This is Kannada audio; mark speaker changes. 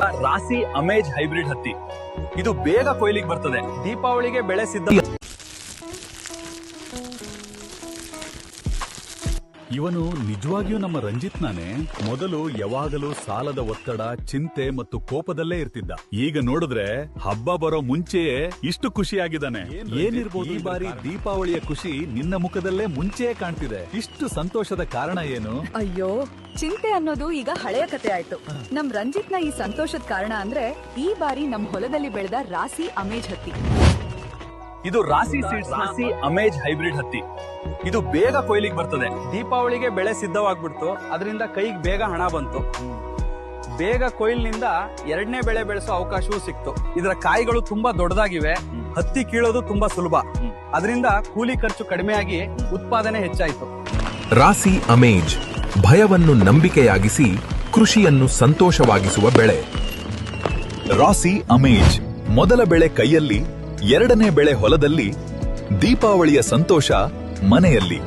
Speaker 1: ರಾಸಿ ಅಮೇಜ್ ಹೈಬ್ರಿಡ್ ಹತ್ತಿ. ಇದು ಬೇಗ ಕೊಯ್ಲಿಗೆ ಬರ್ತದೆ.
Speaker 2: ದೀಪಾವಳಿಗೆ ಬೆಳೆ ಸಿದ್ಧ.
Speaker 3: ಇವನು ನಿಜವಾಗಿಯೂ ನಮ್ಮ ರಂಜಿತ್ನಾನೆ. ಮೊದಲು ಯಾವಾಗಲೂ ಸಾಲದ ಒತ್ತಡ, ಚಿಂತೆ ಮತ್ತು ಕೋಪದಲ್ಲೇ ಇರ್ತಿದ್ದ. ಈಗ ನೋಡಿದ್ರೆ ಹಬ್ಬ ಬರೋ ಮುಂಚೆಯೇ ಇಷ್ಟು ಖುಷಿಯಾಗಿದ್ದಾನೆ. ಏನಿರ್ಬೋದು ಈ ಬಾರಿ ದೀಪಾವಳಿಯ ಖುಷಿ ನಿನ್ನ ಮುಖದಲ್ಲೇ ಮುಂಚೆಯೇ ಕಾಣ್ತಿದೆ. ಇಷ್ಟು ಸಂತೋಷದ ಕಾರಣ ಏನು?
Speaker 4: ಅಯ್ಯೋ, ಚಿಂತೆ ಅನ್ನೋದು ಈಗ ಹಳೆಯ ಕತೆ ಆಯ್ತು. ನಮ್ ರಂಜಿತ್ನ ಈ ಸಂತೋಷದ ಕಾರಣ ಅಂದ್ರೆ ಈ ಬಾರಿ ನಮ್ ಹೊಲದಲ್ಲಿ ಬೆಳೆದ ರಾಸಿ ಅಮೇಜ್ ಹತ್ತಿ.
Speaker 1: ಇದು ರಾಸಿ ಅಮೇಜ್ ಹೈಬ್ರಿಡ್ ಹತ್ತಿ. ಇದು ಬೇಗ ಕೊಯ್ಲಿಗೆ ಬರ್ತದೆ.
Speaker 2: ದೀಪಾವಳಿಗೆ ಬೆಳೆ ಸಿದ್ಧವಾಗ್ಬಿಡ್ತು. ಅದರಿಂದ ಕೈಗೆ ಬೇಗ ಹಣ ಬಂತು. ಬೇಗ ಕೊಯ್ಲಿನಿಂದ ಎರಡನೇ ಬೆಳೆ ಬೆಳೆಸೋ ಅವಕಾಶವೂ ಸಿಕ್ತು.
Speaker 1: ಇದರ ಕಾಯಿಗಳು ತುಂಬಾ ದೊಡ್ಡದಾಗಿವೆ.
Speaker 2: ಹತ್ತಿ ಕೀಳೋದು ತುಂಬಾ ಸುಲಭ. ಅದರಿಂದ ಕೂಲಿ ಖರ್ಚು ಕಡಿಮೆಯಾಗಿ ಉತ್ಪಾದನೆ ಹೆಚ್ಚಾಯಿತು.
Speaker 5: ರಾಸಿ ಅಮೇಜ್ ಭಯವನ್ನು ನಂಬಿಕೆಯಾಗಿಸಿ ಕೃಷಿಯನ್ನು ಸಂತೋಷವಾಗಿಸುವ ಬೆಳೆ.
Speaker 3: ರಾಸಿ ಅಮೇಜ್ ಮೊದಲ ಬೆಳೆ ಕೈಯಲ್ಲಿ, ಎರಡನೇ ಬೆಳೆ ಹೊಲದಲ್ಲಿ, ದೀಪಾವಳಿಯ ಸಂತೋಷ ಮನೆಯಲ್ಲಿ.